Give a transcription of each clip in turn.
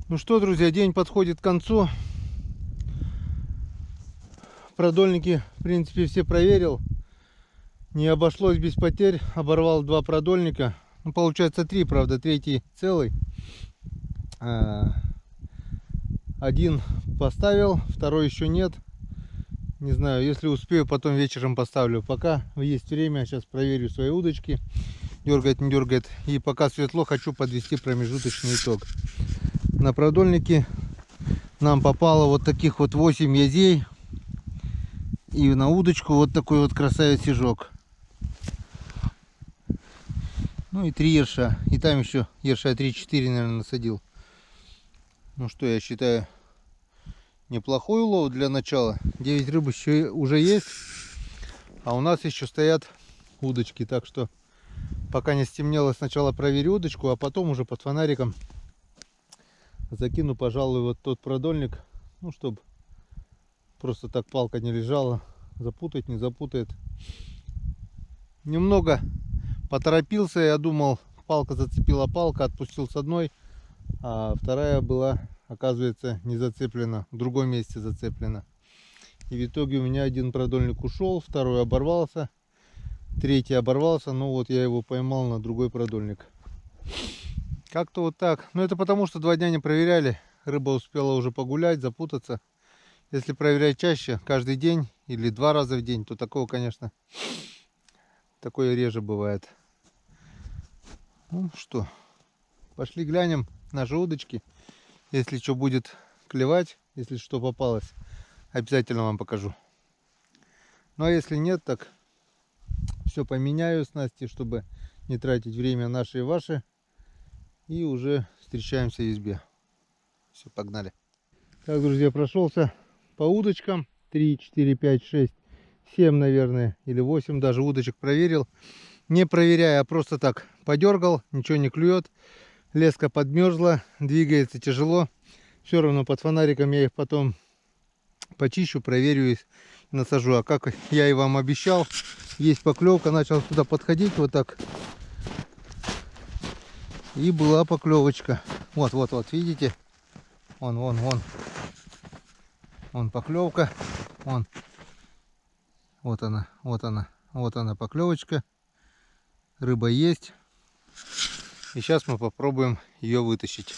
Ну что, друзья, день подходит к концу. Продольники, в принципе, все проверил. Не обошлось без потерь. Оборвал 2 продольника. Ну, получается 3, правда, третий целый. Один поставил, второй еще нет. Не знаю, если успею, потом вечером поставлю. Пока есть время, сейчас проверю свои удочки. Дергает, не дергает. И пока светло, хочу подвести промежуточный итог. На продольнике нам попало вот таких вот 8 язей. И на удочку вот такой вот красавец сижок. Ну и 3 ерша. И там еще ерша 3-4, наверное, насадил. Ну что, я считаю, неплохой улов для начала. 9 рыб еще уже есть. А у нас еще стоят удочки. Так что пока не стемнело, сначала проверю удочку, а потом уже под фонариком закину, пожалуй, вот тот продольник. Ну, чтобы просто так палка не лежала. Запутать, не запутает. Немного поторопился, я думал, палка зацепила палка, отпустил с одной, а вторая была, оказывается, не зацеплена, в другом месте зацеплена. И в итоге у меня один продольник ушел, второй оборвался, третий оборвался, но вот я его поймал на другой продольник. Как-то вот так. Но это потому, что 2 дня не проверяли, рыба успела уже погулять, запутаться. Если проверять чаще, каждый день или 2 раза в день, то такого, конечно, такое реже бывает. Ну что, пошли глянем наши удочки. Если что будет клевать, если что попалось, обязательно вам покажу. Ну а если нет, так все поменяю снасти, чтобы не тратить время наше и ваше. И уже встречаемся в избе. Все, погнали. Так, друзья, прошелся по удочкам. 3, 4, 5, 6, 7, наверное, или 8 даже удочек проверил. Не проверяя, а просто так подергал, ничего не клюет. Леска подмерзла, двигается тяжело. Все равно под фонариком я их потом почищу, проверю и насажу. А как я и вам обещал, есть поклевка. Начал туда подходить вот так. И была поклевочка. Вот, вот, вот, видите? Вон, вон, вон. Вон поклевка. Вон. Вот она, вот она. Вот она поклевочка. Рыба есть. И сейчас мы попробуем ее вытащить.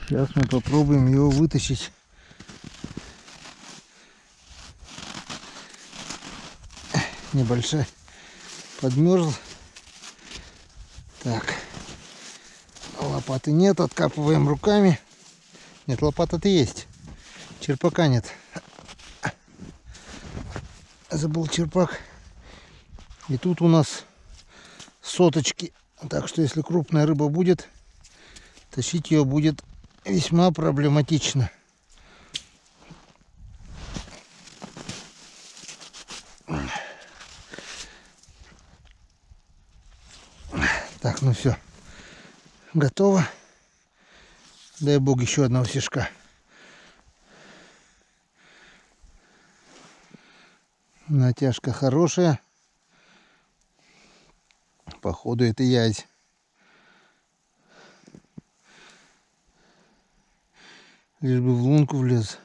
Сейчас мы попробуем его вытащить. Небольшая. Подмерзл. Так. Лопаты нет. Откапываем руками. Нет, лопата-то есть. Черпака нет. Забыл черпак. И тут у нас соточки. Так что если крупная рыба будет, тащить ее будет весьма проблематично. Так, ну все. Готово. Дай бог еще одного сишка. Натяжка хорошая. Походу это язь. Лишь бы в лунку влез.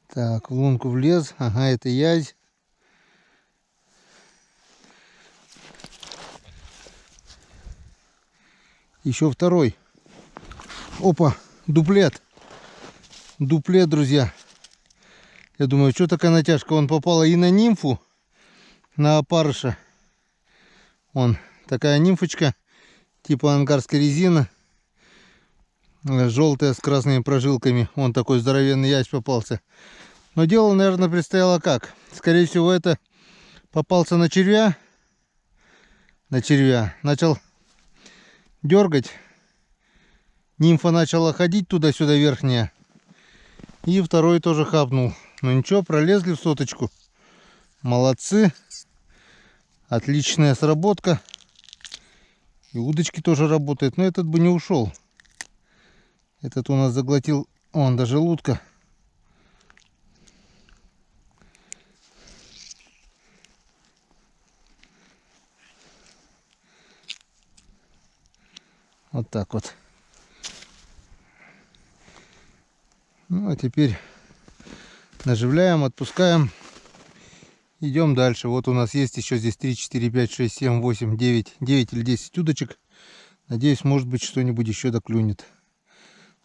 Так, в лунку влез. Ага, это язь. Еще второй. Опа, дуплет. Дуплет, друзья. Я думаю, что такая натяжка? Он попала и на нимфу, на опарыша. Вон такая нимфочка, типа ангарской резины. Желтая с красными прожилками. Вон такой здоровенный язь попался. Но дело, наверное, предстояло как. Скорее всего, это попался на червя. На червя. Начал дергать. Нимфа начала ходить туда-сюда верхняя. И второй тоже хапнул. Ну ничего, пролезли в соточку. Молодцы. Отличная сработка. И удочки тоже работают. Но этот бы не ушел. Этот у нас заглотил, он до желудка. Вот так вот. Ну а теперь наживляем, отпускаем. Идем дальше. Вот у нас есть еще здесь 3, 4, 5, 6, 7, 8, 9 или 10 удочек. Надеюсь, может быть, что-нибудь еще доклюнет.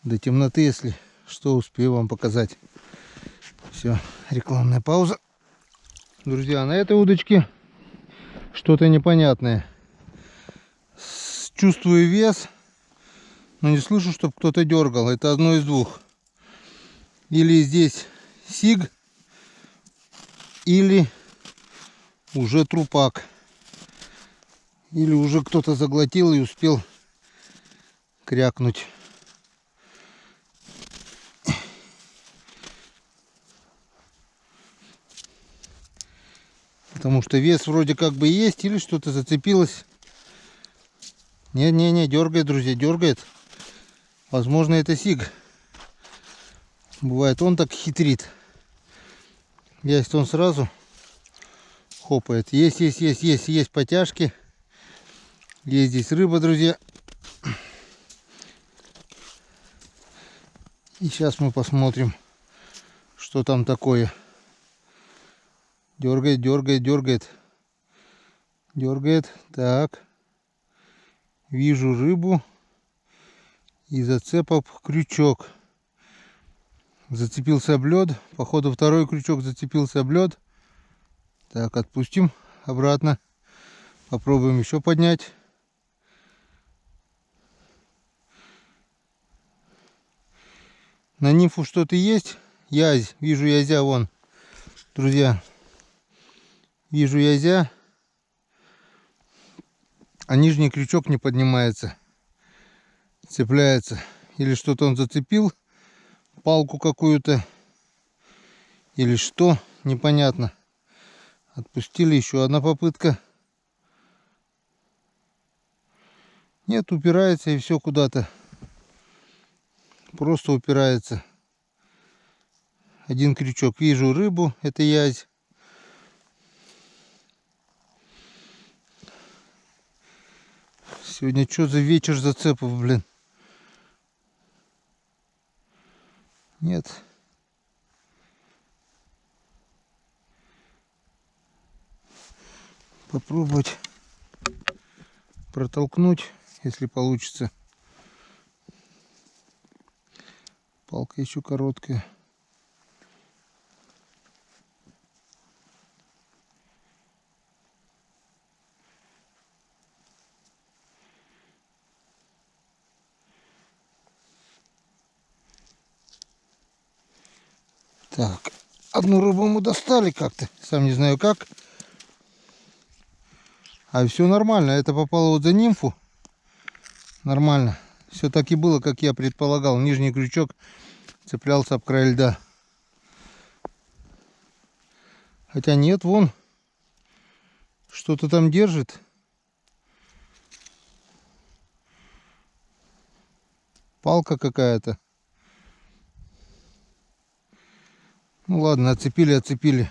До темноты, если что, успею вам показать. Все, рекламная пауза. Друзья, на этой удочке что-то непонятное. Чувствую вес, но не слышу, чтобы кто-то дергал. Это одно из двух. Или здесь сиг, или уже трупак. Или уже кто-то заглотил и успел крякнуть. Потому что вес вроде как бы есть, или что-то зацепилось. Не, дергает, друзья, дергает. Возможно, это сиг. Бывает, он так хитрит. Есть он сразу хопает. Есть потяжки. Есть здесь рыба, друзья. И сейчас мы посмотрим, что там такое. Дергает. Так. Вижу рыбу. И зацепов крючок. Зацепился об лед. Походу второй крючок зацепился об лед. Так, отпустим обратно. Попробуем еще поднять. На нимфу что-то есть. Язь. Вижу язя вон. Друзья. Вижу язя. А нижний крючок не поднимается. Цепляется. Или что-то он зацепил. Палку какую-то. Или что. Непонятно. Отпустили. Еще одна попытка. Нет, упирается и все куда-то. Просто упирается. Один крючок. Вижу рыбу. Это язь. Сегодня что за вечер зацепов, блин? Нет. Попробовать протолкнуть, если получится. Палка еще короткая. Так, одну рыбу мы достали как-то, сам не знаю как. А все нормально, это попало вот за нимфу. Нормально. Все так и было, как я предполагал. Нижний крючок цеплялся об край льда. Хотя нет, вон что-то там держит. Палка какая-то. Ну ладно, отцепили.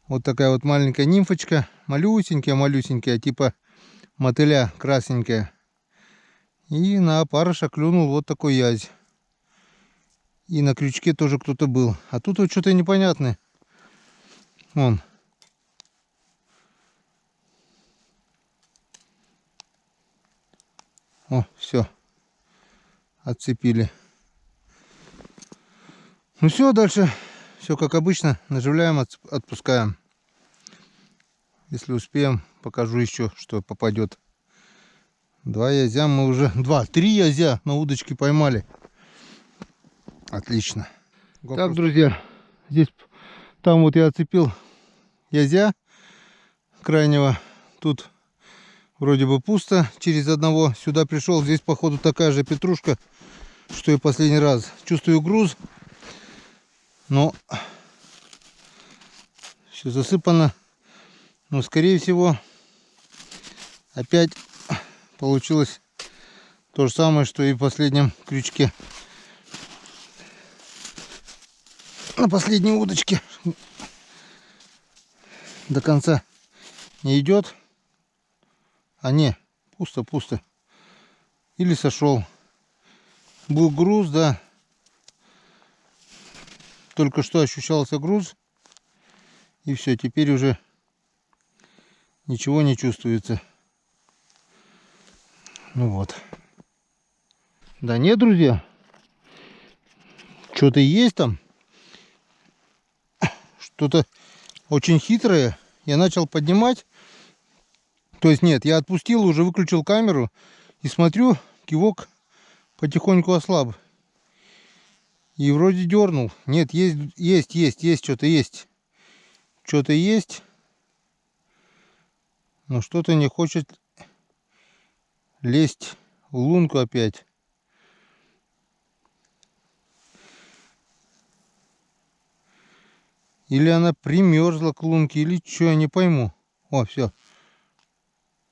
Вот такая вот маленькая нимфочка. Малюсенькая, типа мотыля красненькая. И на опарыша клюнул вот такой язь. И на крючке тоже кто-то был. А тут вот что-то непонятное. Вон. О, все. Отцепили. Ну все, дальше все как обычно. Наживляем, отпускаем. Если успеем, покажу еще, что попадет. Два язя мы уже... Три язя на удочке поймали. Отлично. Так, друзья, здесь, там вот я отцепил язя крайнего. Тут вроде бы пусто. Через одного сюда пришел. Здесь, походу, такая же петрушка, что и последний раз. Чувствую груз. Но все засыпано. Но, скорее всего, опять получилось то же самое, что и в последнем крючке. На последней удочке до конца не идет. А не, пусто. или сошел. Был груз, да. Только что ощущался груз. И все, теперь уже ничего не чувствуется. Ну вот. Да нет, друзья. Что-то есть там. Что-то очень хитрое. Я начал поднимать. То есть нет, я отпустил, уже выключил камеру. И смотрю, кивок потихоньку ослаб. И вроде дернул. Нет, есть, что-то есть. Что-то есть. Но что-то не хочет лезть в лунку опять. Или она примерзла к лунке, или что, я не пойму. О, все.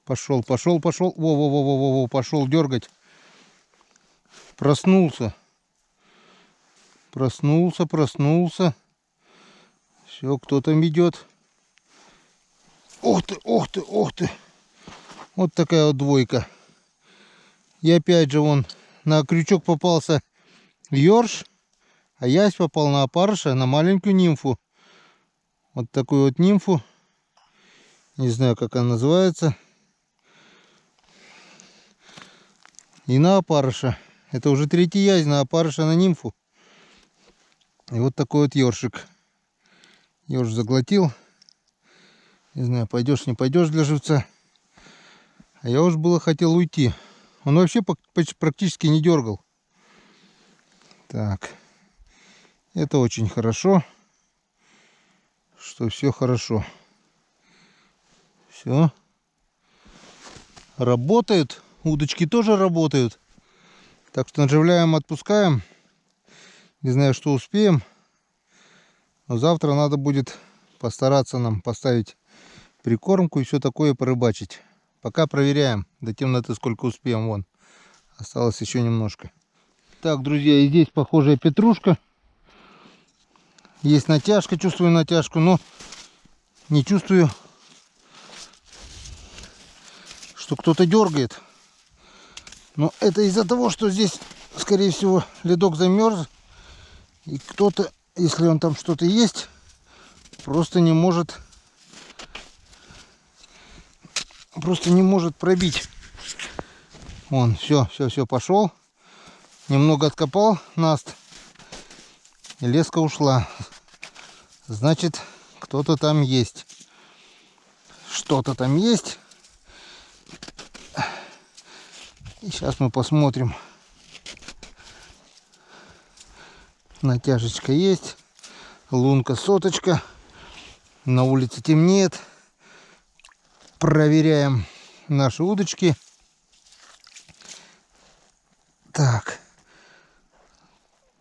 Пошел. Во, пошел дергать. Проснулся. Проснулся. Все, кто там идет. Ух ты. Вот такая вот двойка. И опять же вон на крючок попался ёрш, а ясь попал на опарыша, на маленькую нимфу. Вот такую вот нимфу. Не знаю, как она называется. И на опарыша. Это уже третий ясь на опарыша, на нимфу. И вот такой вот ёршик. Ёрш заглотил. Не знаю, пойдешь, не пойдешь для живца. А я уж было хотел уйти. Он вообще практически не дергал. Так. Это очень хорошо. Что все хорошо. Все. Работают. Удочки тоже работают. Так что наживляем, отпускаем. Не знаю, что успеем. Но завтра надо будет постараться нам поставить прикормку и все такое, порыбачить. Пока проверяем. До темноты сколько успеем. Вон. Осталось еще немножко. Так, друзья, и здесь похожая петрушка. Есть натяжка, чувствую натяжку, но не чувствую, что кто-то дергает. Но это из-за того, что здесь, скорее всего, ледок замерз. И кто-то, если он там что-то есть, просто не может пробить. Вон, все, пошел. Немного откопал наст. И леска ушла. Значит, кто-то там есть. Что-то там есть. И сейчас мы посмотрим. Натяжечка есть. Лунка, соточка. На улице темнеет. Проверяем наши удочки. Так.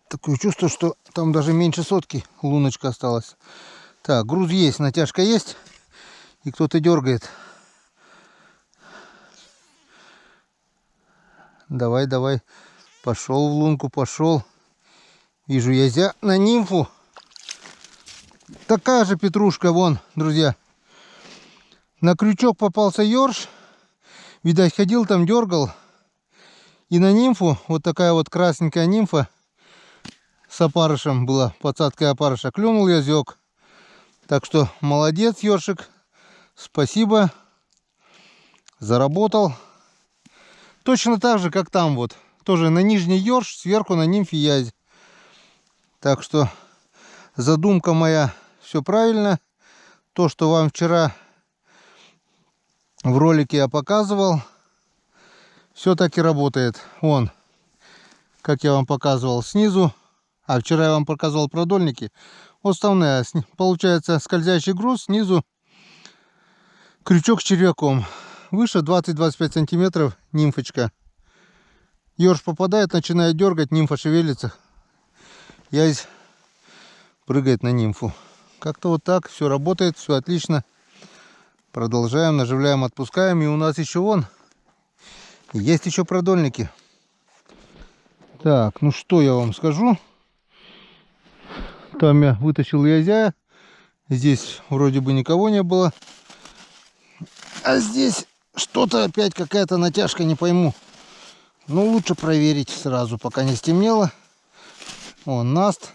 Такое чувство, что там даже меньше сотки луночка осталась. Так, груз есть, натяжка есть. И кто-то дергает. Давай. Пошел в лунку, пошел. Вижу язя на нимфу. Такая же петрушка, вон, друзья. На крючок попался ёрш. Видать, ходил там, дергал. И на нимфу, вот такая вот красненькая нимфа с опарышем была, подсадкой опарыша, клюнул язёк. Так что молодец, ёршик. Спасибо. Заработал. Точно так же, как там вот. Тоже на нижний ёрш, сверху на нимфе язь. Так что задумка моя, все правильно. То, что вам вчера в ролике я показывал, все так и работает. Вон, как я вам показывал снизу. А вчера я вам показывал продольники. Основная, получается, скользящий груз, снизу крючок с червяком. Выше 20-25 сантиметров нимфочка. Ёрш попадает, начинает дергать, нимфа шевелится. Язь прыгает на нимфу. Как-то вот так все работает, все отлично. Продолжаем, наживляем, отпускаем. И у нас еще вон есть еще продольники. Так, ну что я вам скажу. Там я вытащил язя. Здесь вроде бы никого не было. А здесь что-то опять какая-то натяжка, не пойму. Ну, лучше проверить сразу, пока не стемнело. Вон наст.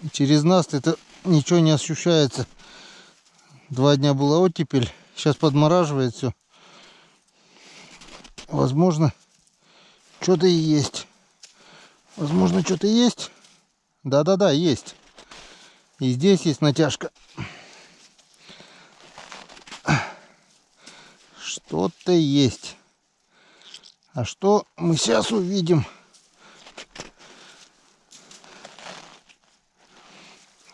И через наст это ничего не ощущается. 2 дня была оттепель. Сейчас подмораживает все. Возможно, что-то и есть. Возможно, что-то есть. Да-да-да, есть. И здесь есть натяжка. Что-то есть. А что мы сейчас увидим?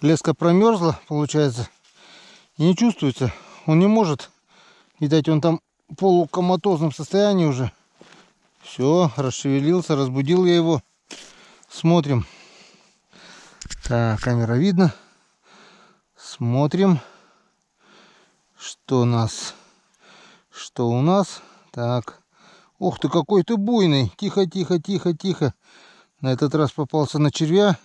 Леска промерзла, получается. И не чувствуется. Он не может. Видать, он там в полукоматозном состоянии уже. Все, расшевелился, разбудил я его. Смотрим. Так, камера видно. Смотрим, что у нас. Что у нас? Так. Ух ты, какой ты буйный. Тихо, тихо, тихо, тихо. На этот раз попался на червя.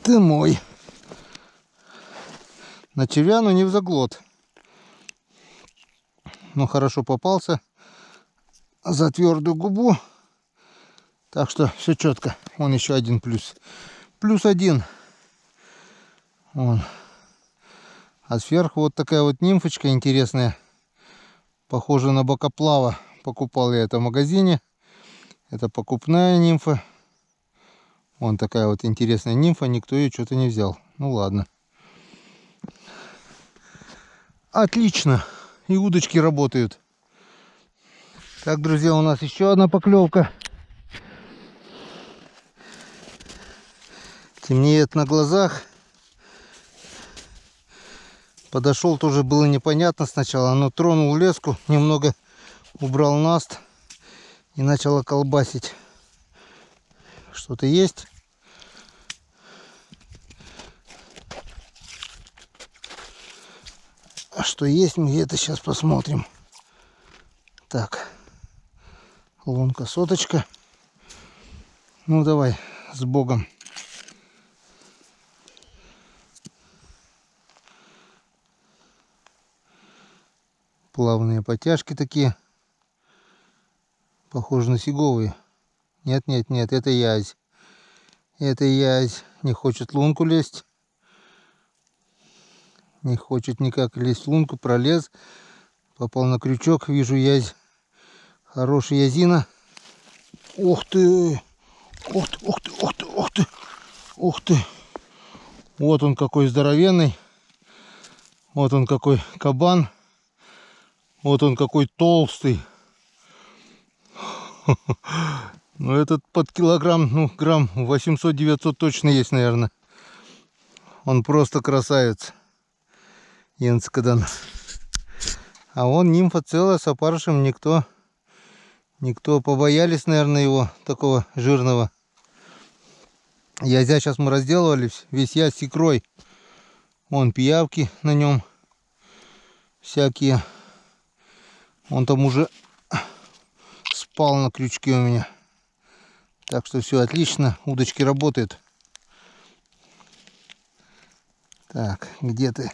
Ты мой. На червя, но не в заглот. Ну, хорошо попался. За твердую губу. Так что все четко. Вон еще один плюс. Плюс 1. Вон. А сверху вот такая вот нимфочка интересная. Похожа на бокоплава. Покупал я это в магазине. Это покупная нимфа. Вон такая вот интересная нимфа. Никто ее что-то не взял. Ну ладно. Отлично. И удочки работают. Так, друзья, у нас еще одна поклевка. Темнеет на глазах. Подошел, тоже было непонятно сначала, но тронул леску, немного убрал наст и начало колбасить. Что-то есть. А что есть, мы где-то сейчас посмотрим. Так, лунка, соточка. Ну давай, с Богом. Плавные потяжки такие. Похожи на сиговые. Нет, нет, нет, это язь. Это язь. Не хочет лунку лезть. Не хочет никак лезть в лунку. Пролез. Попал на крючок. Вижу язь. Хорошая язина. Ух ты! Ух ты, ух ты, ух ты, ух ты! Ух ты! Вот он какой здоровенный. Вот он какой кабан. Вот он какой толстый. Ну этот под килограмм, ну грамм 800-900 точно есть, наверное. Он просто красавец. Янскадан. А он нимфа целая с опарышем. Никто побоялись, наверное, его такого жирного. Язя сейчас мы разделывали. Весь язь с икрой. Вон пиявки на нем. Всякие. Он там уже спал на крючке у меня. Так что все отлично. Удочки работают. Так, где ты?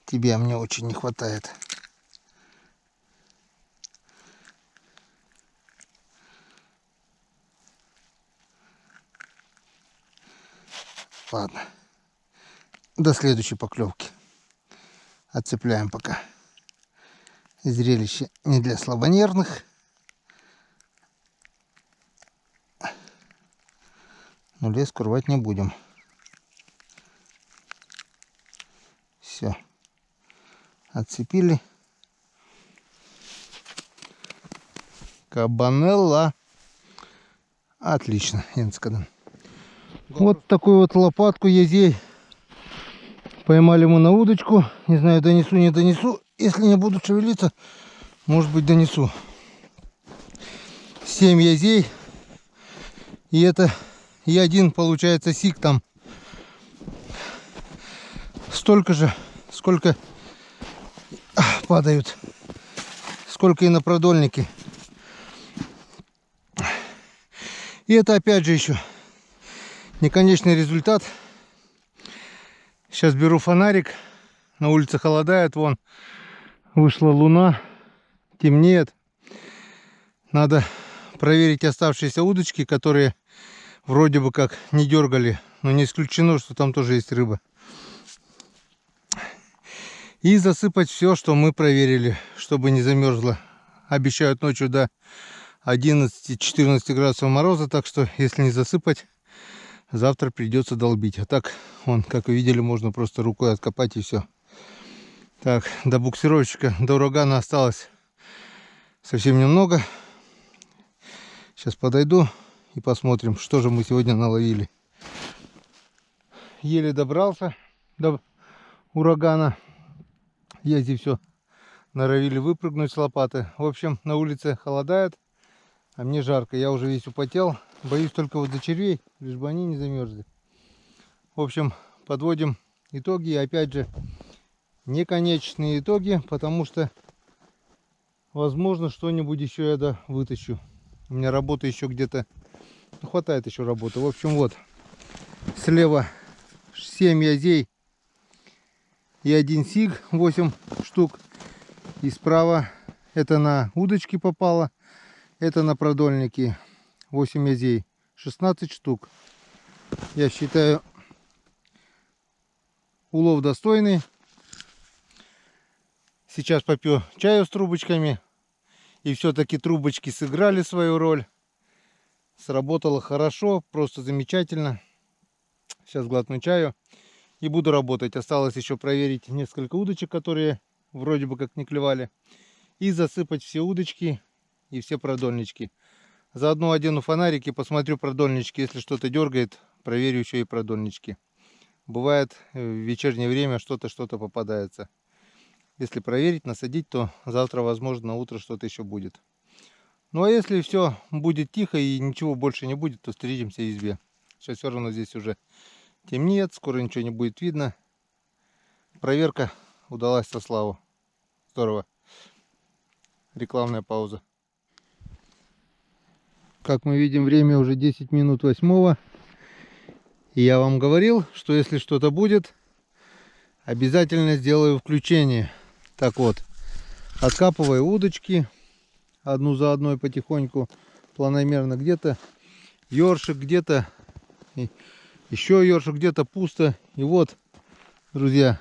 Тебя мне очень не хватает. Ладно. До следующей поклевки. Отцепляем пока. Зрелище не для слабонервных. Но леску рвать не будем. Все. Отцепили. Кабанелла. Отлично, Янскадан. Вот такую вот лопатку язей поймали мы на удочку. Не знаю, донесу, не донесу. Если не буду шевелиться, может быть, донесу. 7 язей. И это и один, получается, сик там. Столько же, сколько падают. Сколько и на продольнике. И это опять же еще не конечный результат. Сейчас беру фонарик. На улице холодает, вон вышла луна, темнеет. Надо проверить оставшиеся удочки, которые вроде бы как не дергали, но не исключено, что там тоже есть рыба. И засыпать все, что мы проверили, чтобы не замерзло. Обещают ночью до 11-14 градусов мороза, так что если не засыпать, завтра придется долбить. А так, вон, как вы видели, можно просто рукой откопать и все. Так, до буксировщика, до урагана осталось совсем немного. Сейчас подойду и посмотрим, что же мы сегодня наловили. Еле добрался до урагана. Езди все норовили выпрыгнуть с лопаты. В общем, на улице холодает, а мне жарко. Я уже весь употел. Боюсь только вот до червей, лишь бы они не замерзли. В общем, подводим итоги. И опять же, не конечные итоги, потому что, возможно, что-нибудь еще я вытащу. У меня работы еще где-то, ну, хватает еще работы. В общем, вот, слева 7 язей и 1 сиг, 8 штук. И справа это на удочки попало, это на продольники 8 язей, 16 штук. Я считаю, улов достойный. Сейчас попью чаю с трубочками. И все-таки трубочки сыграли свою роль. Сработало хорошо, просто замечательно. Сейчас глотну чаю и буду работать. Осталось еще проверить несколько удочек, которые вроде бы как не клевали. И засыпать все удочки и все продольнички. Заодно одену фонарик и посмотрю продольнички. Если что-то дергает, проверю еще и продольнички. Бывает в вечернее время что-то попадается. Если проверить, насадить, то завтра, возможно, на утро что-то еще будет. Ну а если все будет тихо и ничего больше не будет, то встретимся в избе. Сейчас все равно здесь уже темнеет, скоро ничего не будет видно. Проверка удалась со славу. Здорово. Рекламная пауза. Как мы видим, время уже 10 минут 8. И я вам говорил, что если что-то будет, обязательно сделаю включение. Так вот, откапываю удочки одну за одной потихоньку, планомерно. Где-то ёршик, где-то еще ёршик, где-то пусто. И вот, друзья,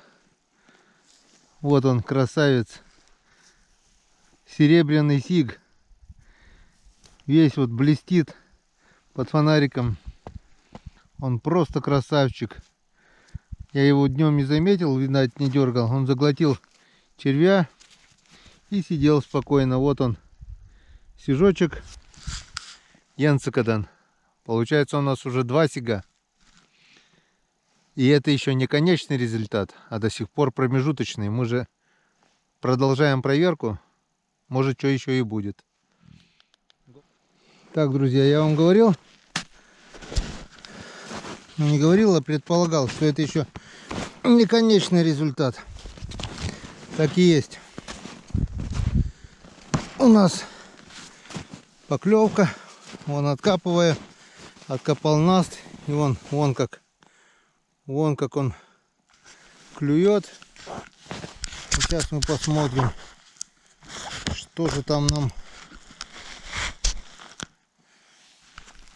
вот он, красавец, серебряный сиг. Весь вот блестит под фонариком. Он просто красавчик. Я его днем не заметил, видать, не дергал. Он заглотил червя и сидел спокойно. Вот он, сижочек Янцикадан. Получается, у нас уже 2 сига. И это еще не конечный результат, а до сих пор промежуточный. Мы же продолжаем проверку. Может, что еще и будет. Так, друзья, я вам говорил, ну не говорил, а предполагал, что это еще не конечный результат. Так и есть. У нас поклевка. Вон откапывая. Откопал наст. И вон как он клюет. Сейчас мы посмотрим, что же там нам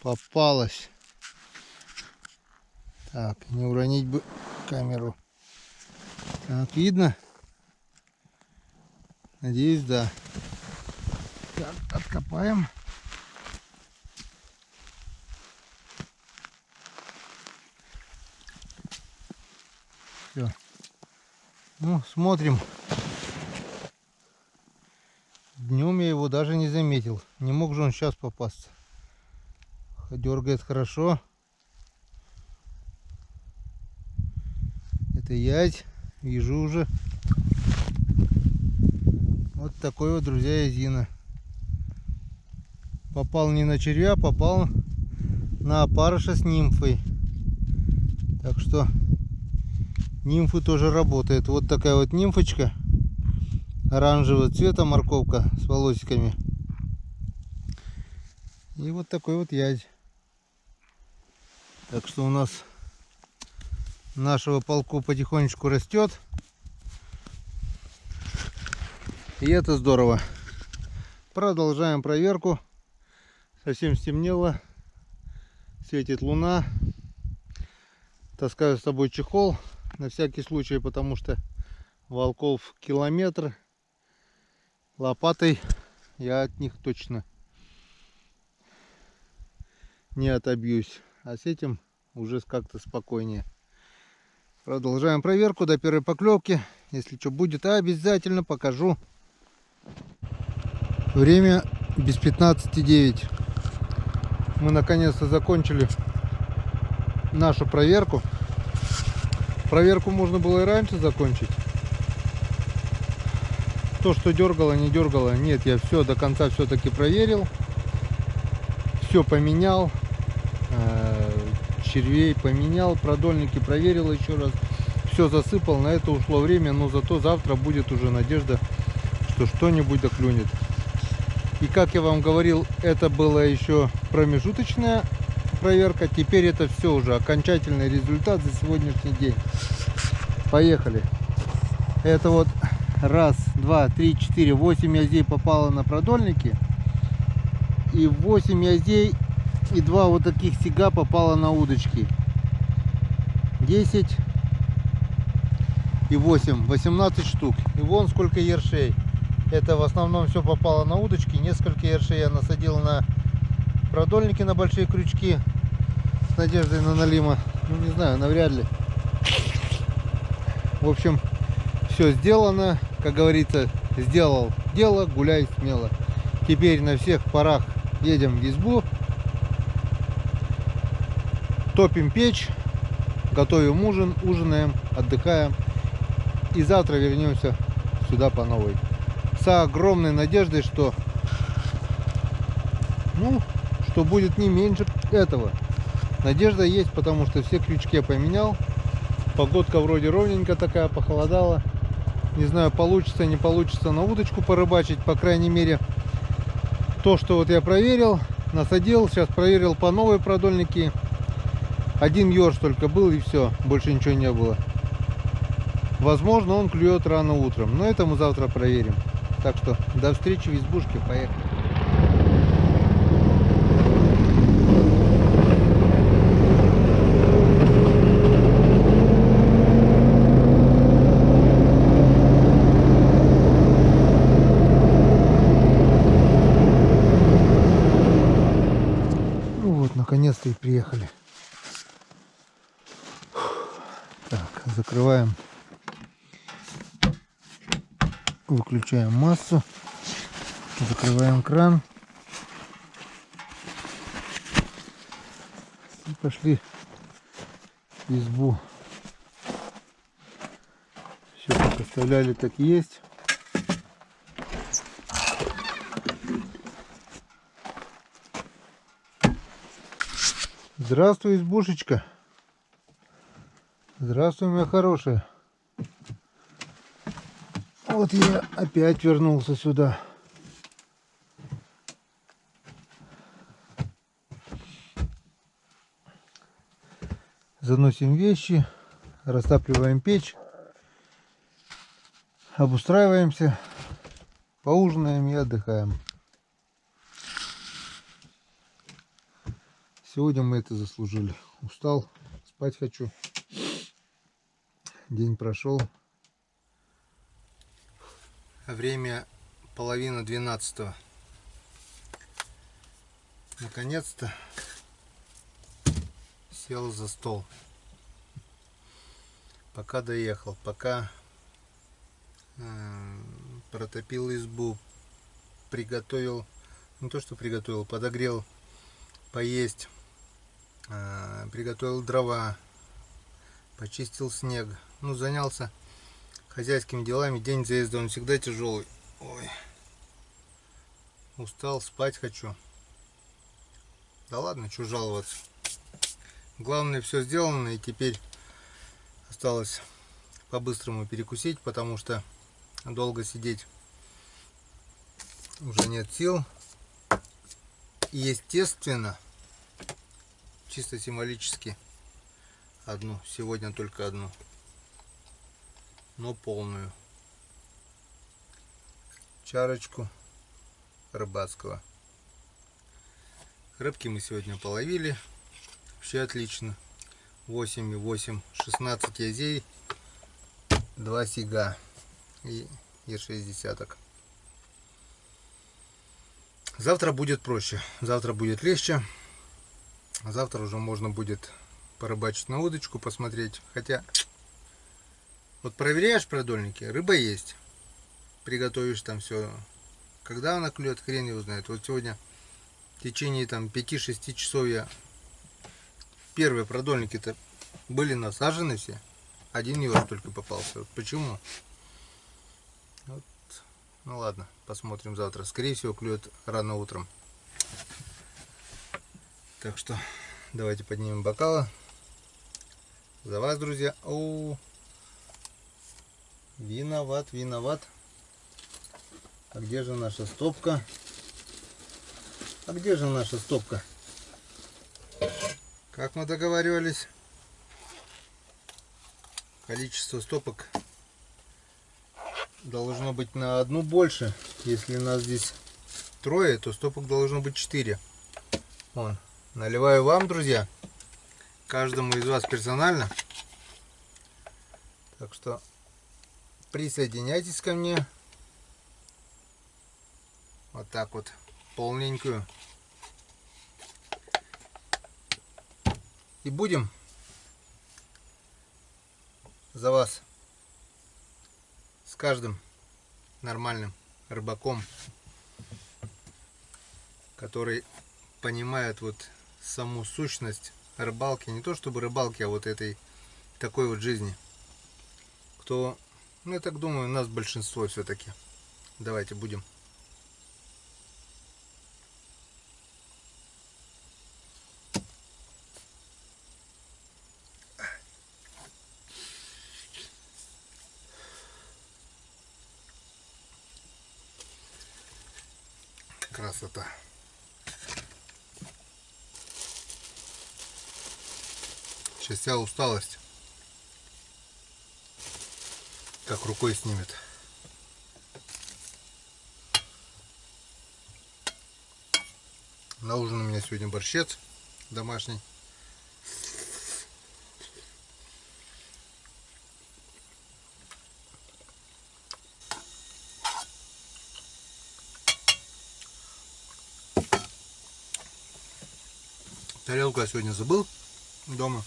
попалось. Так, не уронить бы камеру. Так, видно? Надеюсь, да. Так, откопаем. Все. Ну, смотрим. Днем я его даже не заметил. Не мог же он сейчас попасться. Дергает хорошо. Это язь. Вижу уже. Вот такой вот, друзья, язина. Попал не на червя, попал на опарыша с нимфой. Так что нимфы тоже работают. Вот такая вот нимфочка. Оранжевого цвета морковка с волосиками. И вот такой вот язь. Так что у нас нашего полку потихонечку растет. И это здорово. Продолжаем проверку. Совсем стемнело. Светит луна. Таскаю с собой чехол на всякий случай, потому что волков километр. Лопатой я от них точно не отобьюсь. А с этим уже как-то спокойнее. Продолжаем проверку до первой поклевки. Если что будет, обязательно покажу. Время без 15:09. Мы наконец-то закончили нашу проверку. Проверку можно было и раньше закончить. То, что дергало, не дергало. Нет, я все до конца все-таки проверил. Все поменял. Червей поменял. Продольники проверил еще раз. Все засыпал. На это ушло время. Но зато завтра будет уже надежда, что что-нибудь доклюнет. И как я вам говорил, это была еще промежуточная проверка. Теперь это все уже окончательный результат за сегодняшний день. Поехали. Это вот раз, два, три, четыре, 8 яздей попало на продольники. И 8 яздей и 2 вот таких сига попало на удочки. 10 и 8, 18 штук. И вон сколько ершей. Это в основном все попало на удочки. Несколько ершей я насадил на продольники, на большие крючки. С надеждой на налима. Ну не знаю, навряд ли. В общем, все сделано. Как говорится, сделал дело, гуляй смело. Теперь на всех парах едем в избу. Топим печь. Готовим ужин, ужинаем, отдыхаем. И завтра вернемся сюда по новой. С огромной надеждой, что будет не меньше этого. Надежда есть, потому что все крючки я поменял. Погодка вроде ровненько такая, похолодала. Не знаю, получится, не получится на удочку порыбачить. По крайней мере, то, что вот я проверил, насадил. Сейчас проверил по новой продольники. Один ёрш только был, и все. Больше ничего не было. Возможно, он клюет рано утром. Но это мы завтра проверим. Так что до встречи в избушке. Поехали. Ну вот, наконец-то и приехали. Так, закрываем. Выключаем массу. Закрываем кран. И пошли в избу. Все как оставляли, так и есть. Здравствуй, избушечка. Здравствуй, моя хорошая. Вот я опять вернулся сюда. Заносим вещи, растапливаем печь, обустраиваемся, поужинаем и отдыхаем. Сегодня мы это заслужили. Устал, спать хочу. День прошел. Время 11:30. Наконец-то сел за стол. Пока доехал, пока протопил избу, приготовил, не то что приготовил, подогрел поесть, приготовил дрова, почистил снег. Ну, занялся хозяйскими делами. День заезда, он всегда тяжелый. Ой, устал, спать хочу. Да ладно, что жаловаться. Главное, все сделано, и теперь осталось по-быстрому перекусить, потому что долго сидеть уже нет сил. И естественно, чисто символически, одну. Сегодня только одну. Но полную. Чарочку рыбацкого. Рыбки мы сегодня половили. Вообще отлично. 8,8, 16 язей, 2 сига и 6 десяток. Завтра будет проще. Завтра будет легче. Завтра уже можно будет порыбачить на удочку, посмотреть. Хотя, вот проверяешь продольники, рыба есть. Приготовишь там все. Когда она клюет, хрен его знает. Вот сегодня в течение там 5-6 часов я... Первые продольники-то были насажены все. Один еж только попался. Вот почему? Вот. Ну ладно, посмотрим завтра. Скорее всего, клюет рано утром. Так что давайте поднимем бокалы. За вас, друзья. О, виноват, виноват. А где же наша стопка? А где же наша стопка? Как мы договаривались, количество стопок должно быть на одну больше. Если нас здесь трое, то стопок должно быть 4. Вон, наливаю вам, друзья, каждому из вас персонально. Так что присоединяйтесь ко мне. Вот так вот, полненькую. И будем за вас с каждым нормальным рыбаком, который понимает вот саму сущность рыбалки. Не то чтобы рыбалки, а вот этой такой вот жизни. Кто, ну я так думаю, нас большинство все-таки. Давайте будем. Красота. Сейчас вся усталость как рукой снимет. На ужин у меня сегодня борщец домашний. Тарелку я сегодня забыл дома.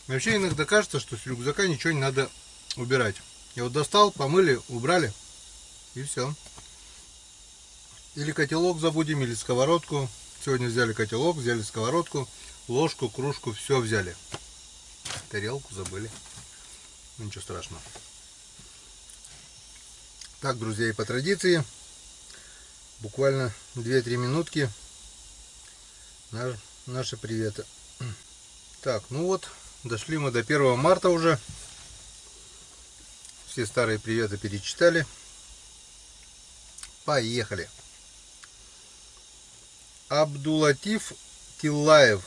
Вообще иногда кажется, что с рюкзака ничего не надо убирать. Я вот достал, помыли, убрали и все. Или котелок забудем, или сковородку. Сегодня взяли котелок, взяли сковородку, ложку, кружку, все взяли. Тарелку забыли. Ну, ничего страшного. Так, друзья, и по традиции буквально 2-3 минутки. Наши приветы. Так, ну вот, дошли мы до 1 марта уже. Все старые приветы перечитали. Поехали. Абдулатиф Тиллаев.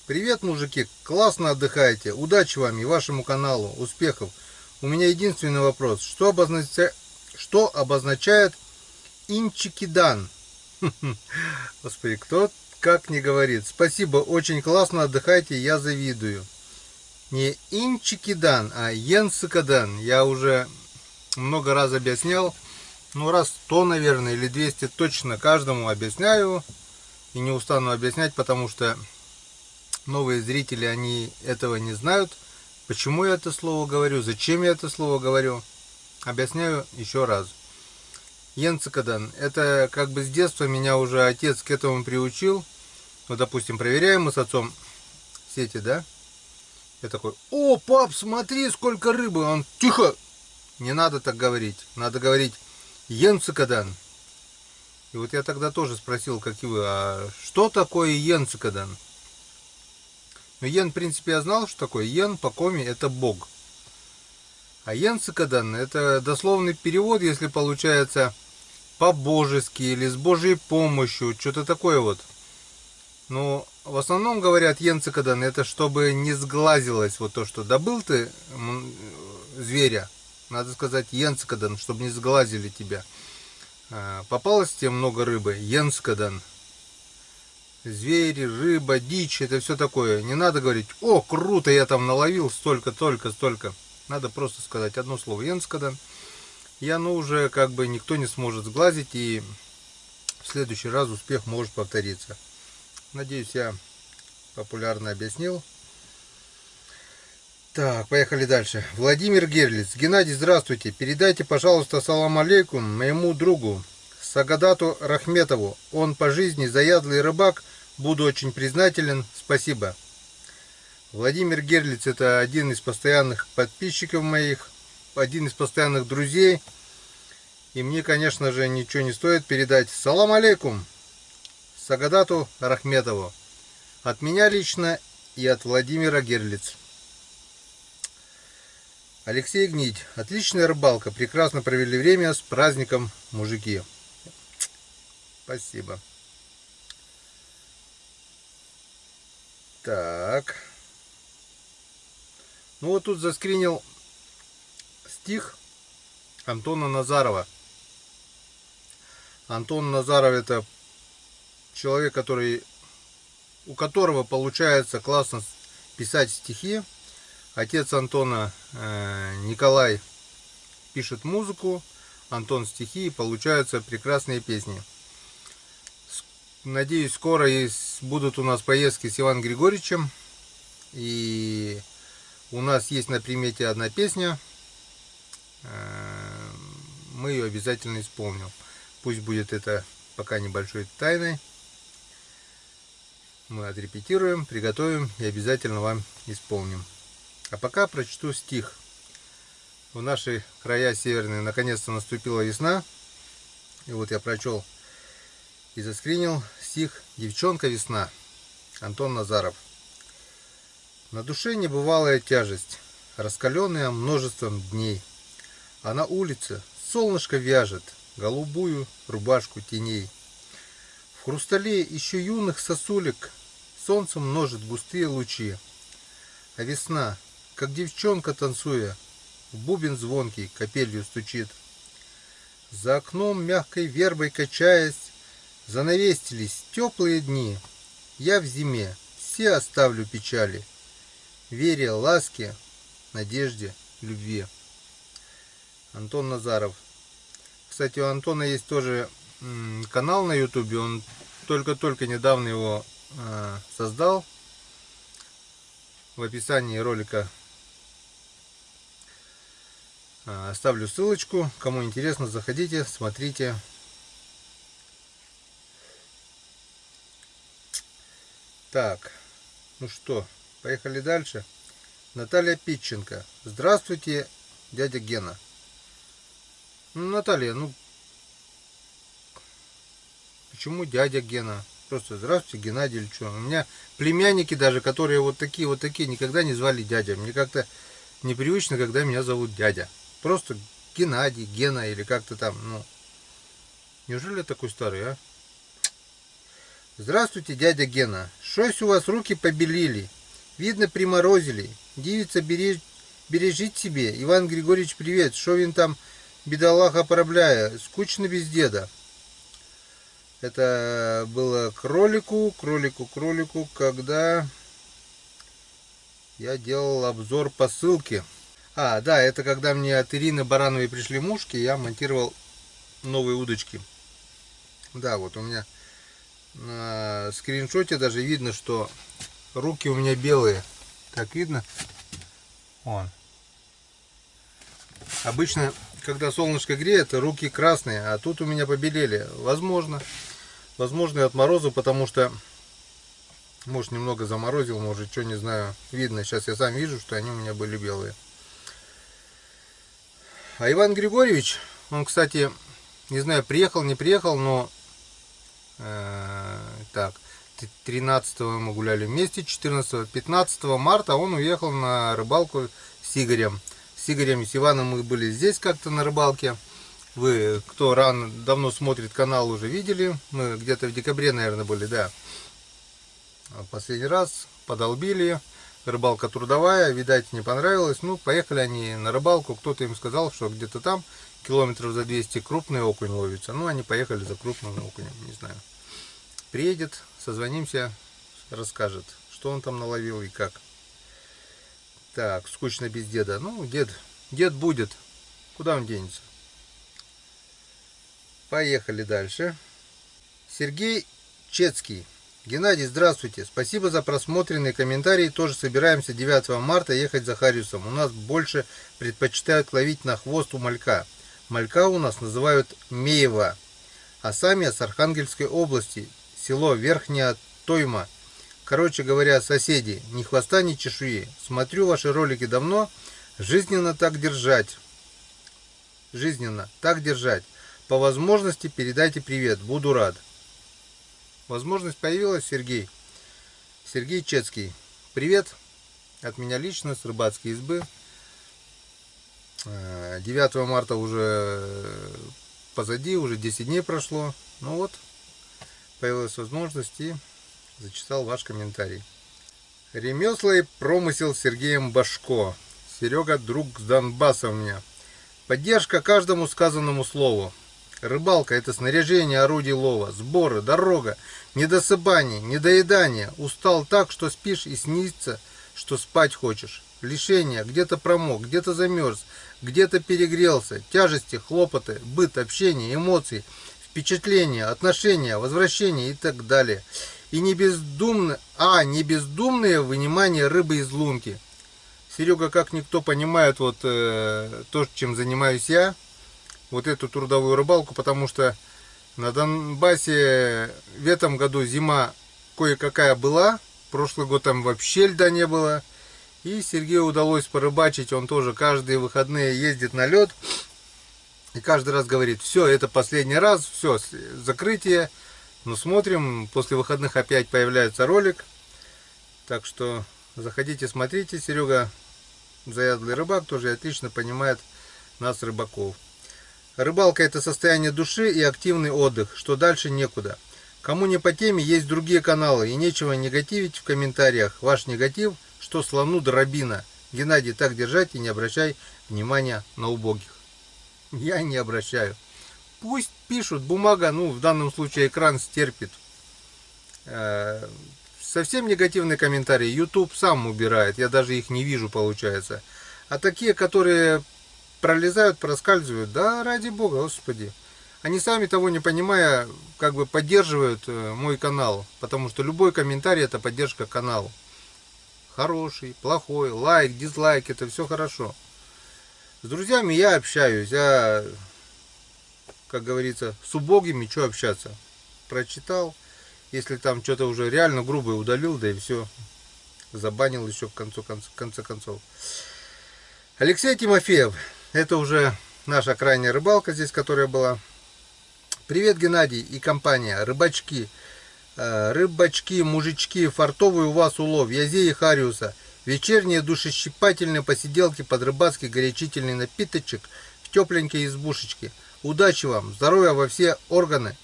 Привет, мужики, классно отдыхаете. Удачи вам и вашему каналу. Успехов. У меня единственный вопрос. Что обозначает инчикидан? Господи, кто как не говорит. Спасибо, очень классно отдыхайте, я завидую. Не инчикидан, а йенсикадан. Я уже много раз объяснял. Ну, раз 100, наверное, или 200 точно каждому объясняю. И не устану объяснять, потому что новые зрители, они этого не знают. Почему я это слово говорю, зачем я это слово говорю. Объясняю еще раз. Йенсикадан. Это как бы с детства меня уже отец к этому приучил. Вот, допустим, проверяем мы с отцом сети, да? Я такой: о, пап, смотри, сколько рыбы. Он: тихо, не надо так говорить. Надо говорить йенсикадан. И вот я тогда тоже спросил, как и вы, а что такое йенсикадан? Ну, йен, в принципе, я знал, что такое. Йен по коми — это бог. А йенсикадан — это дословный перевод, если получается по-божески или с Божьей помощью, что-то такое вот. Ну, в основном говорят енцикадан, это чтобы не сглазилось вот то, что добыл ты зверя. Надо сказать енцикадан, чтобы не сглазили тебя. Попалось тебе много рыбы, енцикадан. Звери, рыба, дичь, это все такое. Не надо говорить: о, круто, я там наловил столько, столько. Надо просто сказать одно слово: енцикадан. И оно уже как бы никто не сможет сглазить, и в следующий раз успех может повториться. Надеюсь, я популярно объяснил. Так, поехали дальше. Владимир Герлиц. Геннадий, здравствуйте. Передайте, пожалуйста, салам алейкум моему другу Сагадату Рахметову. Он по жизни заядлый рыбак. Буду очень признателен. Спасибо. Владимир Герлиц — это один из постоянных подписчиков моих, один из постоянных друзей. И мне, конечно же, ничего не стоит передать салам алейкум Сагадату Рахметову. От меня лично и от Владимира Герлиц. Алексей Гнить. Отличная рыбалка. Прекрасно провели время. С праздником, мужики. Спасибо. Так. Ну вот тут заскринил стих Антона Назарова. Антон Назаров — это человек, у которого получается классно писать стихи. Отец Антона, Николай, пишет музыку, Антон стихи, и получаются прекрасные песни. Надеюсь, скоро будут у нас поездки с Иваном Григорьевичем. И у нас есть на примете одна песня. Мы ее обязательно исполним. Пусть будет это пока небольшой тайной. Мы отрепетируем, приготовим и обязательно вам исполним. А пока прочту стих. В наши края северные наконец-то наступила весна. И вот я прочел и заскринил стих «Девчонка весна». Антон Назаров. На душе небывалая тяжесть, раскаленная множеством дней. А на улице солнышко вяжет голубую рубашку теней. В хрустале еще юных сосулек солнце множит густые лучи. А весна, как девчонка танцуя, в бубен звонкий капелью стучит. За окном мягкой вербой качаясь, занавесились теплые дни. Я в зиме все оставлю печали, вере, ласке, надежде, любви. Антон Назаров. Кстати, у Антона есть тоже канал на ютубе. Он только-только недавно его создал. В описании ролика оставлю ссылочку. Кому интересно, заходите, смотрите. Так, ну что, поехали дальше. Наталья Питченко. Здравствуйте, дядя Гена. Ну, Наталья, ну почему дядя Гена? Просто здравствуйте, Геннадий, или что? У меня племянники даже, которые вот такие, никогда не звали дядя. Мне как-то непривычно, когда меня зовут дядя. Просто Геннадий, Гена или как-то там, ну. Неужели я такой старый, а? Здравствуйте, дядя Гена. Щось у вас руки побелели. Видно, приморозили. Девица, бережите себе. Иван Григорьевич, привет. Шо він там, бедолага, поробляя? Скучно без деда. Это было кролику, когда я делал обзор посылки. А, да, это когда мне от Ирины Барановой пришли мушки, я монтировал новые удочки. Да, вот у меня на скриншоте даже видно, что руки у меня белые. Так видно? Вон. Обычно, когда солнышко греет, руки красные, а тут у меня побелели. Возможно и от мороза, потому что, может, немного заморозил, может, что, не знаю, видно. Сейчас я сам вижу, что они у меня были белые. А Иван Григорьевич, он, кстати, не знаю, приехал, не приехал, но так, 13-го мы гуляли вместе, 14-15 марта он уехал на рыбалку с Игорем. С Игорем и с Иваном мы были здесь как-то на рыбалке. Вы, кто давно смотрит канал, уже видели. Мы где-то в декабре, наверное, были, да. последний раз, подолбили. Рыбалка трудовая, видать, не понравилось. Ну, поехали они на рыбалку. Кто-то им сказал, что где-то там километров за 200 крупный окунь ловится. Ну, они поехали за крупным окунем, не знаю. Приедет, созвонимся, расскажет, что он там наловил и как. Так, скучно без деда. Ну, дед будет. Куда он денется? Поехали дальше. Сергей Чецкий. Геннадий, здравствуйте. Спасибо за просмотренные комментарии. Тоже собираемся 9 марта ехать за Хариусом. У нас больше предпочитают ловить на хвост у малька. Малька у нас называют Меева. А сами с Архангельской области. Село Верхняя Тойма. Короче говоря, соседи. Ни хвоста, ни чешуи. Смотрю ваши ролики давно. Жизненно так держать. Жизненно так держать. По возможности передайте привет. Буду рад. Возможность появилась, Сергей. Сергей Чецкий. Привет от меня лично с рыбацкой избы. 9 марта уже позади, уже 10 дней прошло. Ну вот, появилась возможность и зачитал ваш комментарий. Ремесла и промысел с Сергеем Башко. Серега, друг с Донбасса у меня. Поддержка каждому сказанному слову. Рыбалка – это снаряжение орудий лова, сборы, дорога, недосыпание, недоедание. Устал так, что спишь и снится, что спать хочешь. Лишения, где-то промок, где-то замерз, где-то перегрелся. Тяжести, хлопоты, быт, общение, эмоции, впечатления, отношения, возвращения и так далее. И не бездумное вынимание рыбы из лунки. Серега, как никто, понимает вот то, чем занимаюсь я. Вот эту трудовую рыбалку, потому что на Донбассе в этом году зима кое-какая была, прошлый год там вообще льда не было, и Сергею удалось порыбачить, он тоже каждые выходные ездит на лед, и каждый раз говорит, все, это последний раз, все, закрытие, но смотрим, после выходных опять появляется ролик, так что заходите, смотрите, Серега заядлый рыбак, тоже отлично понимает нас, рыбаков. Рыбалка – это состояние души и активный отдых, что дальше некуда. Кому не по теме, есть другие каналы, и нечего негативить в комментариях. Ваш негатив, что слону дробина. Геннадий, так держать и не обращай внимания на убогих. Я не обращаю. Пусть пишут, бумага, ну в данном случае экран стерпит. Совсем негативные комментарии YouTube сам убирает, я даже их не вижу, получается. А такие, которые пролезают, проскальзывают, да ради бога, господи. Они сами того не понимая, как бы поддерживают мой канал, потому что любой комментарий это поддержка каналу. Хороший, плохой, лайк, дизлайк, это все хорошо. С друзьями я общаюсь, а, как говорится, с убогими что общаться. Прочитал, если там что-то уже реально грубое удалил, да и все. Забанил еще в конце концов. Алексей Тимофеев. Это уже наша крайняя рыбалка здесь, которая была. Привет, Геннадий и компания. Рыбачки, мужички, фартовый у вас улов, Язе и Хариуса. Вечерние душещипательные посиделки под рыбацкий горячительный напиточек в тепленькой избушечке. Удачи вам, здоровья во все органы.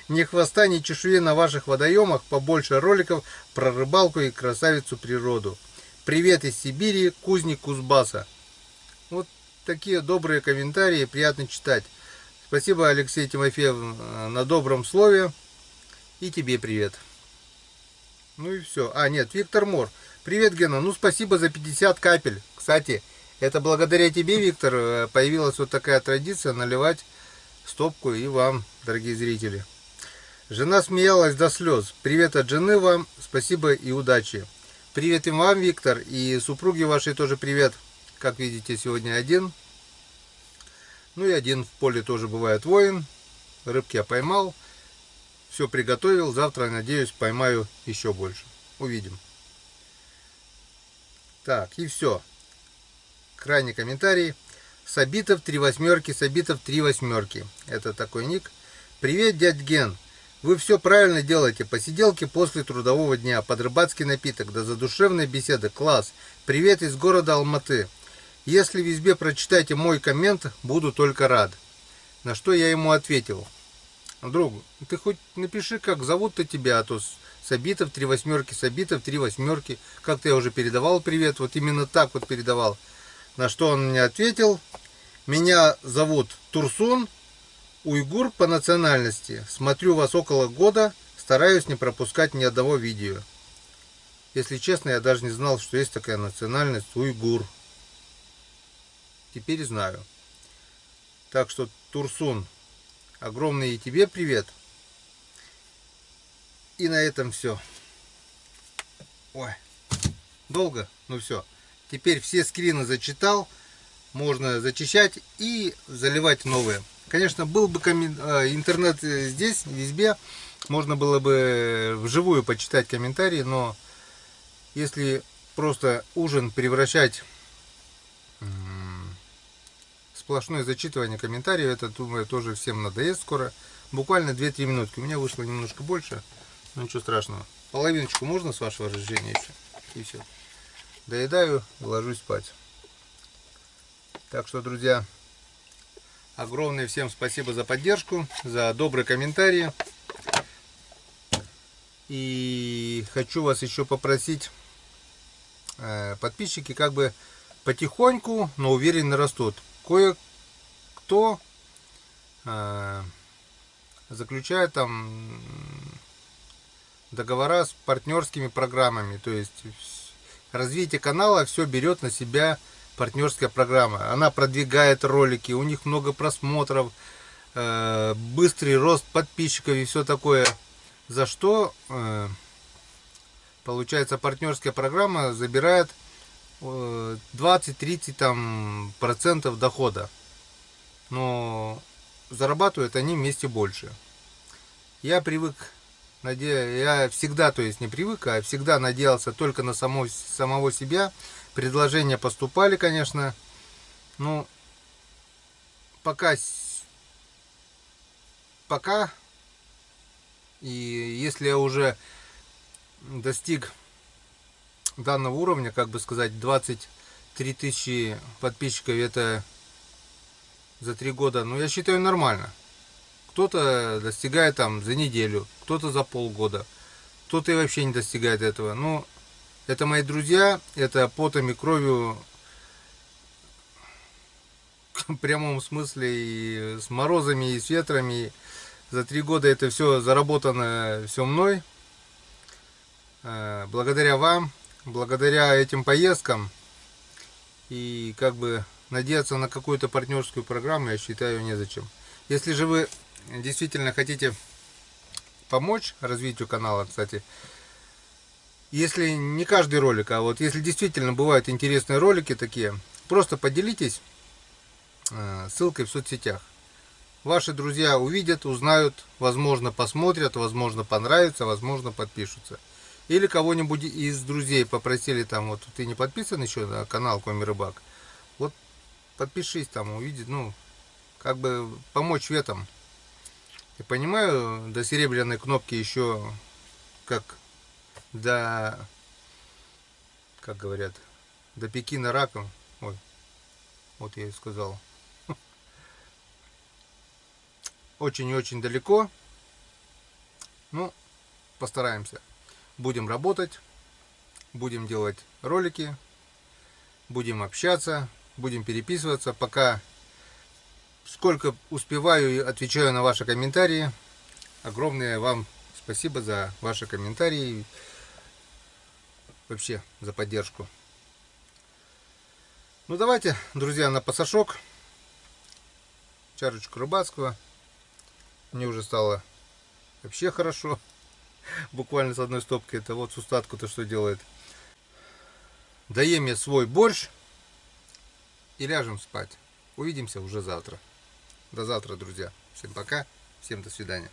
Ни хвоста, ни чешуи на ваших водоемах, побольше роликов про рыбалку и красавицу природу. Привет из Сибири, кузник Кузбасса. Вот такие добрые комментарии, приятно читать. Спасибо, Алексей Тимофеев, на добром слове. И тебе привет. Ну и все. А, нет, Виктор Мор. Привет, Гена. Ну, спасибо за 50 капель. Кстати, это благодаря тебе, Виктор, появилась вот такая традиция наливать стопку и вам, дорогие зрители. Жена смеялась до слез. Привет от жены вам. Спасибо и удачи. Привет и вам, Виктор. И супруге вашей тоже привет. Как видите, сегодня один. Ну и один в поле тоже бывает воин. Рыбки я поймал. Все приготовил. Завтра, надеюсь, поймаю еще больше. Увидим. Так, и все. Крайний комментарий. Сабитов 3 восьмерки, Сабитов 3 восьмерки. Это такой ник. Привет, дядь Ген. Вы все правильно делаете. Посиделки после трудового дня. Под рыбацкий напиток. Да задушевная беседа. Класс. Привет из города Алматы. Если в избе прочитаете мой коммент, буду только рад. На что я ему ответил. Друг, ты хоть напиши, как зовут-то тебя, а то Сабитов, 3 восьмерки, Сабитов, 3 восьмерки. Как-то я уже передавал привет, вот именно так вот передавал. На что он мне ответил: меня зовут Турсун, уйгур по национальности. Смотрю вас около года, стараюсь не пропускать ни одного видео. Если честно, я даже не знал, что есть такая национальность уйгур. Теперь знаю. Так что, Турсун, огромный и тебе привет. И на этом все. Ой, долго? Ну все. Теперь все скрины зачитал. Можно зачищать и заливать новые. Конечно, был бы интернет здесь, в избе. Можно было бы вживую почитать комментарии, но если просто ужин превращать в сплошное зачитывание комментариев, это, думаю, тоже всем надоест скоро. Буквально 2-3 минутки. У меня вышло немножко больше, но ничего страшного. Половиночку можно, с вашего разрешения, еще? И все. Доедаю и ложусь спать. Так что, друзья, огромное всем спасибо за поддержку, за добрые комментарии. И хочу вас еще попросить, подписчики как бы потихоньку, но уверенно растут. Кое-кто заключает там договора с партнерскими программами. То есть развитие канала все берет на себя партнерская программа. Она продвигает ролики, у них много просмотров, быстрый рост подписчиков и все такое. За что, получается, партнерская программа забирает 20-30% дохода. Но зарабатывают они вместе больше. Я привык, я всегда, то есть не привык, а всегда надеялся только на самого себя. Предложения поступали, конечно, но пока, и если я уже достиг данного уровня, как бы сказать, 23 тысячи подписчиков, это за 3 года, ну, я считаю, нормально. Кто-то достигает там за неделю, кто-то за полгода, кто-то и вообще не достигает этого. Ну, это мои друзья, это потом и кровью, в прямом смысле, и с морозами, и с ветрами. За 3 года это все заработано, все мной. Благодаря вам, благодаря этим поездкам. И как бы надеяться на какую-то партнерскую программу, я считаю, незачем. Если же вы действительно хотите помочь развитию канала, кстати, если не каждый ролик, а вот если действительно бывают интересные ролики такие, просто поделитесь ссылкой в соцсетях. Ваши друзья увидят, узнают, возможно, посмотрят, возможно, понравится, возможно, подпишутся. Или кого-нибудь из друзей попросили там, вот ты не подписан еще на канал Коми Рыбак, вот подпишись там, увидит, ну, как бы помочь в этом. Я понимаю, до серебряной кнопки еще, как говорят, до Пекина раком. Ой, вот я и сказал. Очень и очень далеко. Ну, постараемся. Будем работать, будем делать ролики, будем общаться, будем переписываться. Пока сколько успеваю, отвечаю на ваши комментарии. Огромное вам спасибо за ваши комментарии. Вообще за поддержку. Ну давайте, друзья, на пасашок. Чарочку рыбацкого. Мне уже стало вообще хорошо. Буквально с одной стопки. Это вот Сустатку-то что делает. Доем я свой борщ и ляжем спать. Увидимся уже завтра. До завтра, друзья. Всем пока. Всем до свидания.